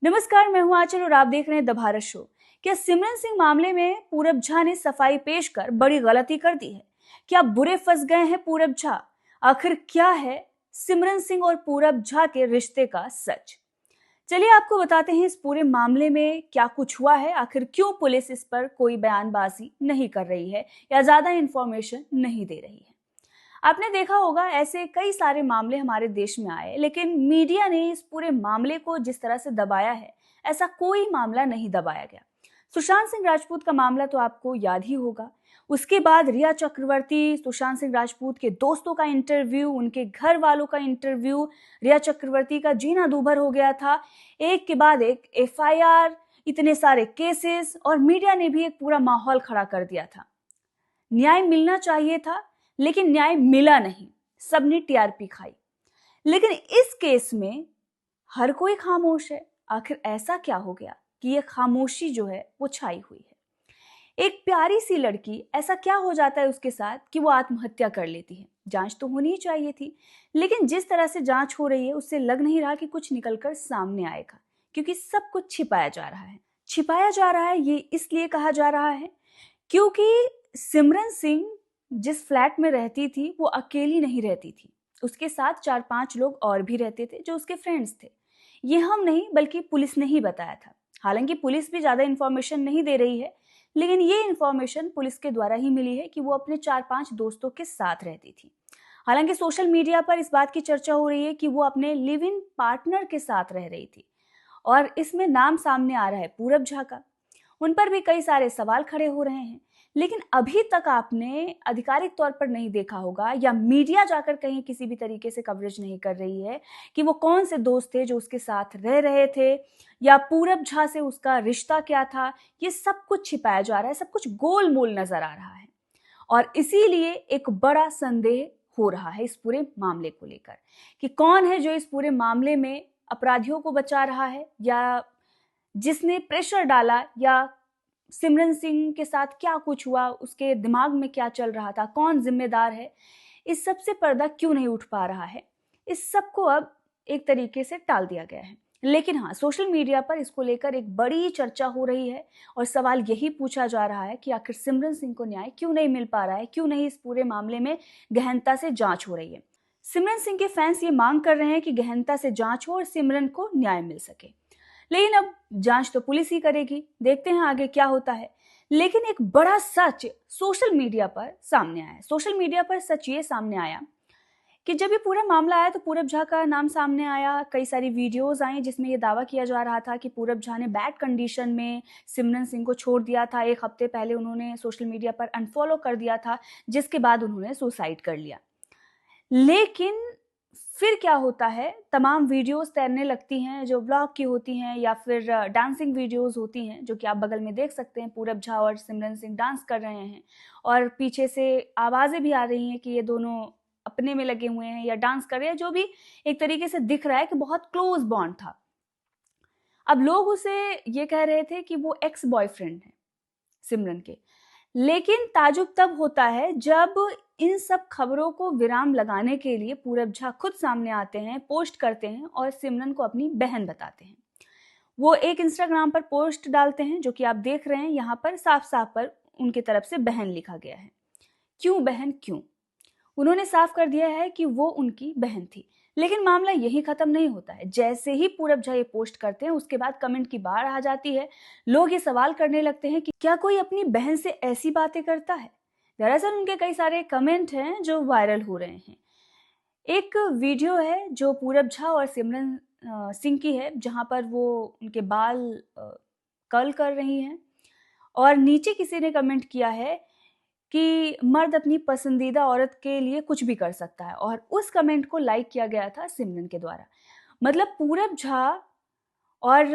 नमस्कार, मैं हूं आंचल और आप देख रहे हैं द भारत शो। क्या सिमरन सिंह मामले में पूरब झा ने सफाई पेश कर बड़ी गलती कर दी है? क्या बुरे फंस गए हैं पूरब झा? आखिर क्या है सिमरन सिंह और पूरब झा के रिश्ते का सच? चलिए आपको बताते हैं इस पूरे मामले में क्या कुछ हुआ है, आखिर क्यों पुलिस इस पर कोई बयानबाजी नहीं कर रही है या ज्यादा इंफॉर्मेशन नहीं दे रही है। आपने देखा होगा ऐसे कई सारे मामले हमारे देश में आए, लेकिन मीडिया ने इस पूरे मामले को जिस तरह से दबाया है, ऐसा कोई मामला नहीं दबाया गया। सुशांत सिंह राजपूत का मामला तो आपको याद ही होगा। उसके बाद रिया चक्रवर्ती, सुशांत सिंह राजपूत के दोस्तों का इंटरव्यू, उनके घर वालों का इंटरव्यू, रिया चक्रवर्ती का जीना दूभर हो गया था। एक के बाद एक एफआईआर, इतने सारे केसेस, और मीडिया ने भी एक पूरा माहौल खड़ा कर दिया था। न्याय मिलना चाहिए था, लेकिन न्याय मिला नहीं, सबने टीआरपी खाई। लेकिन इस केस में हर कोई खामोश है। आखिर ऐसा क्या हो गया कि ये खामोशी जो है वो छाई हुई है? एक प्यारी सी लड़की, ऐसा क्या हो जाता है उसके साथ कि वो आत्महत्या कर लेती है? जांच तो होनी ही चाहिए थी, लेकिन जिस तरह से जांच हो रही है उससे लग नहीं रहा कि कुछ निकलकर सामने आएगा, क्योंकि सब कुछ छिपाया जा रहा है। छिपाया जा रहा है ये इसलिए कहा जा रहा है क्योंकि सिमरन सिंह जिस फ्लैट में रहती थी वो अकेली नहीं रहती थी। उसके साथ 4-5 लोग और भी रहते थे जो उसके फ्रेंड्स थे। ये हम नहीं बल्कि पुलिस ने ही बताया था। हालांकि पुलिस भी ज्यादा इंफॉर्मेशन नहीं दे रही है, लेकिन ये इंफॉर्मेशन पुलिस के द्वारा ही मिली है कि वो अपने 4-5 दोस्तों के साथ रहती थी। हालांकि सोशल मीडिया पर इस बात की चर्चा हो रही है कि वो अपने लिव इन पार्टनर के साथ रह रही थी, और इसमें नाम सामने आ रहा है पूरब झा का। उन पर भी कई सारे सवाल खड़े हो रहे हैं, लेकिन अभी तक आपने आधिकारिक तौर पर नहीं देखा होगा, या मीडिया जाकर कहीं किसी भी तरीके से कवरेज नहीं कर रही है कि वो कौन से दोस्त थे जो उसके साथ रह रहे थे, या पूरब झा से उसका रिश्ता क्या था। ये सब कुछ छिपाया जा रहा है, सब कुछ गोलमोल नजर आ रहा है, और इसीलिए एक बड़ा संदेह हो रहा है इस पूरे मामले को लेकर कि कौन है जो इस पूरे मामले में अपराधियों को बचा रहा है, या जिसने प्रेशर डाला, या सिमरन सिंह के साथ क्या कुछ हुआ, उसके दिमाग में क्या चल रहा था, कौन जिम्मेदार है। इस सब से पर्दा क्यों नहीं उठ पा रहा है? इस सब को अब एक तरीके से टाल दिया गया है। लेकिन हाँ, सोशल मीडिया पर इसको लेकर एक बड़ी चर्चा हो रही है, और सवाल यही पूछा जा रहा है कि आखिर सिमरन सिंह को न्याय क्यों नहीं मिल पा रहा है, क्यों नहीं इस पूरे मामले में गहनता से जांच हो रही है। सिमरन सिंह के फैंस ये मांग कर रहे हैं कि गहनता से जांच हो और सिमरन को न्याय मिल सके। लेकिन अब जांच तो पुलिस ही करेगी, देखते हैं आगे क्या होता है। लेकिन एक बड़ा सच सोशल मीडिया पर सामने आया है। सोशल मीडिया पर सच ये सामने आया कि जब ये पूरा मामला आया तो पूरब झा का नाम सामने आया, कई सारी वीडियोस आई जिसमें ये दावा किया जा रहा था कि पूरब झा ने बैड कंडीशन में सिमरन सिंह को छोड़ दिया था। एक हफ्ते पहले उन्होंने सोशल मीडिया पर अनफॉलो कर दिया था, जिसके बाद उन्होंने सुसाइड कर लिया। लेकिन फिर क्या होता है, तमाम वीडियोस तैरने लगती हैं जो ब्लॉग की होती हैं, या फिर डांसिंग वीडियोस होती हैं, जो कि आप बगल में देख सकते हैं। पूरब झा और सिमरन सिंह डांस कर रहे हैं, और पीछे से आवाजें भी आ रही हैं कि ये दोनों अपने में लगे हुए हैं या डांस कर रहे हैं, जो भी एक तरीके से दिख रहा है कि बहुत क्लोज बॉन्ड था। अब लोग उसे ये कह रहे थे कि वो एक्स बॉयफ्रेंड है सिमरन के। लेकिन ताजुब तब होता है जब इन सब खबरों को विराम लगाने के लिए पूरब झा खुद सामने आते हैं, पोस्ट करते हैं और सिमरन को अपनी बहन बताते हैं। वो एक इंस्टाग्राम पर पोस्ट डालते हैं, जो कि आप देख रहे हैं यहाँ पर साफ साफ पर उनकी तरफ से बहन लिखा गया है। क्यों बहन, क्यों? उन्होंने साफ कर दिया है कि वो उनकी बहन थी। लेकिन मामला यही खत्म नहीं होता है। जैसे ही पूरब झा ये पोस्ट करते हैं, उसके बाद कमेंट की बाढ़ आ जाती है। लोग ये सवाल करने लगते हैं कि क्या कोई अपनी बहन से ऐसी बातें करता है। दरअसल उनके कई सारे कमेंट हैं जो वायरल हो रहे हैं। एक वीडियो है जो पूरब झा और सिमरन सिंह की है, जहां पर वो उनके बाल कर्ल कर रही हैं, और नीचे किसी ने कमेंट किया है कि मर्द अपनी पसंदीदा औरत के लिए कुछ भी कर सकता है, और उस कमेंट को लाइक किया गया था सिमरन के द्वारा। मतलब पूरब झा और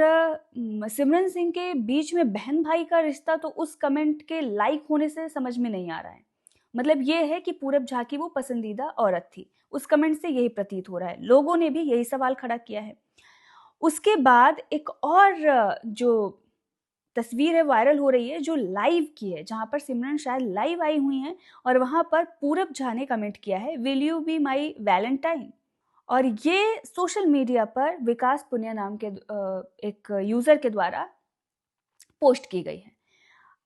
सिमरन सिंह के बीच में बहन भाई का रिश्ता तो उस कमेंट के लाइक होने से समझ में नहीं आ रहा है। मतलब ये है कि पूरब झा की वो पसंदीदा औरत थी, उस कमेंट से यही प्रतीत हो रहा है। लोगों ने भी यही सवाल खड़ा किया है। उसके बाद एक और जो तस्वीर है वायरल हो रही है, जो लाइव की है, जहां पर सिमरन शायद लाइव आई हुई हैं, और वहां पर पूरब झा ने कमेंट किया है, will you be my Valentine. और ये सोशल मीडिया पर विकास पुनिया नाम के एक यूजर के द्वारा पोस्ट की गई है।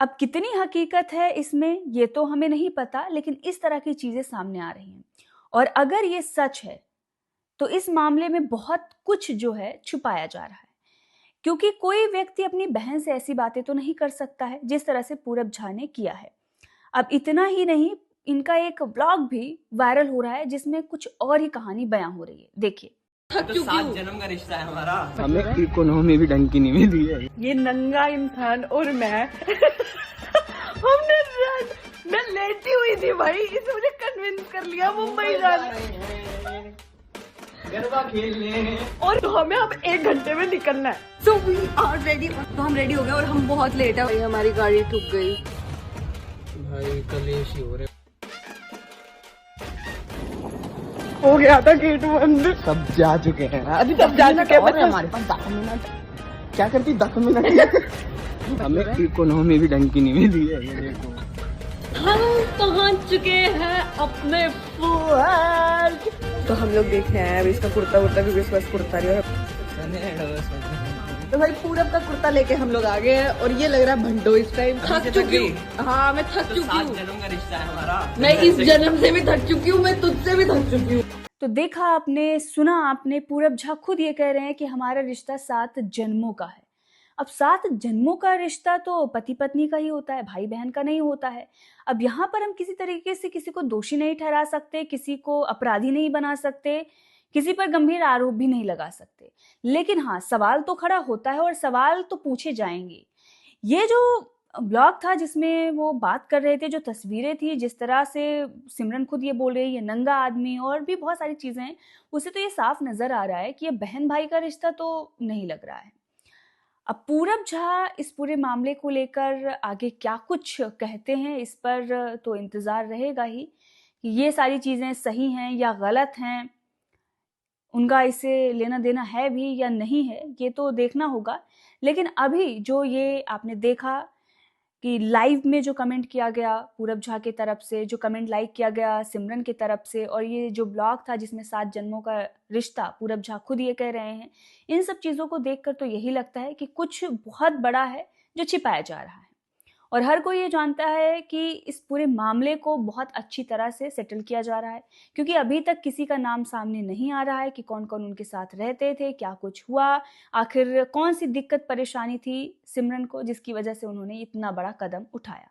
अब कितनी हकीकत है इसमें ये तो हमें नहीं पता, लेकिन इस तरह की चीजें सामने आ रही हैं। और अगर ये सच है तो इस मामले में बहुत कुछ जो है छुपाया जा रहा है, क्योंकि कोई व्यक्ति अपनी बहन से ऐसी बातें तो नहीं कर सकता है जिस तरह से पूरब झा ने किया है। अब इतना ही नहीं, इनका एक ब्लॉग भी वायरल हो रहा है जिसमें कुछ और ही कहानी बयां हो रही है। देखिए। तो 7 जन्म का रिश्ता है हमारा। हमें इकोनॉमी भी ढंग की नहीं मिली है। ये नंगा इंसान और मैं मैं लेटी हुई थी भाई, इसने मुझे कन्विंस कर लिया मुंबई जाने गरबा खेलने, और हमें अब 1 घंटे में निकलना है। So we are ready। तो हम रेडी हो गए और हम बहुत लेट है। हमारी गाड़ी ठुक गई भाई कलेश ही हो रहे। हो गया था गेट बंद, सब जा चुके हैं। अभी सब जा चुके हैं। और हमारे पास 10 मिनट। क्या करती 10 मिनट? हमें इकोनॉमी भी ढंग की नहीं मिली है। ये देखो हम पहुंच चुके हैं अपने फ्लैट। तो हम लोग देख रहे हैं अभी इसका कुर्ता वुर्ता, क्योंकि इसके पास कुर्ता नहीं है। तो भाई पूरब का कुर्ता लेके हम लोग आ गए हैं और ये लग रहा है भंडो इस टाइम। थक चुकी हूँ। हाँ मैं थक चुकी 7 हूँ। जन्म का रिश्ता है हमारा। मैं इस जन्म से भी थक चुकी हूँ, मैं तुझसे भी थक चुकी हूँ। तो देखा आपने, सुना आपने, पूरब झा खुद ये कह रहे हैं कि हमारा रिश्ता 7 जन्मों का है। अब 7 जन्मों का रिश्ता तो पति पत्नी का ही होता है, भाई बहन का नहीं होता है। अब यहाँ पर हम किसी तरीके से किसी को दोषी नहीं ठहरा सकते, किसी को अपराधी नहीं बना सकते, किसी पर गंभीर आरोप भी नहीं लगा सकते। लेकिन हाँ, सवाल तो खड़ा होता है और सवाल तो पूछे जाएंगे। ये जो ब्लॉग था जिसमें वो बात कर रहे थे, जो तस्वीरें थी, जिस तरह से सिमरन खुद ये बोल रही है, ये नंगा आदमी और भी बहुत सारी चीजें हैं, उससे तो ये साफ नजर आ रहा है कि ये बहन भाई का रिश्ता तो नहीं लग रहा है। अब पूरब झा इस पूरे मामले को लेकर आगे क्या कुछ कहते हैं, इस पर तो इंतजार रहेगा ही कि ये सारी चीजें सही हैं या गलत हैं, उनका इसे लेना देना है भी या नहीं है, ये तो देखना होगा। लेकिन अभी जो ये आपने देखा कि लाइव में जो कमेंट किया गया पूरब झा की तरफ से, जो कमेंट लाइक किया गया सिमरन की तरफ से, और ये जो ब्लॉग था जिसमें 7 जन्मों का रिश्ता पूरब झा खुद ये कह रहे हैं, इन सब चीज़ों को देखकर तो यही लगता है कि कुछ बहुत बड़ा है जो छिपाया जा रहा है। और हर कोई ये जानता है कि इस पूरे मामले को बहुत अच्छी तरह से सेटल किया जा रहा है, क्योंकि अभी तक किसी का नाम सामने नहीं आ रहा है कि कौन कौन उनके साथ रहते थे, क्या कुछ हुआ, आखिर कौन सी दिक्कत परेशानी थी सिमरन को जिसकी वजह से उन्होंने इतना बड़ा कदम उठाया।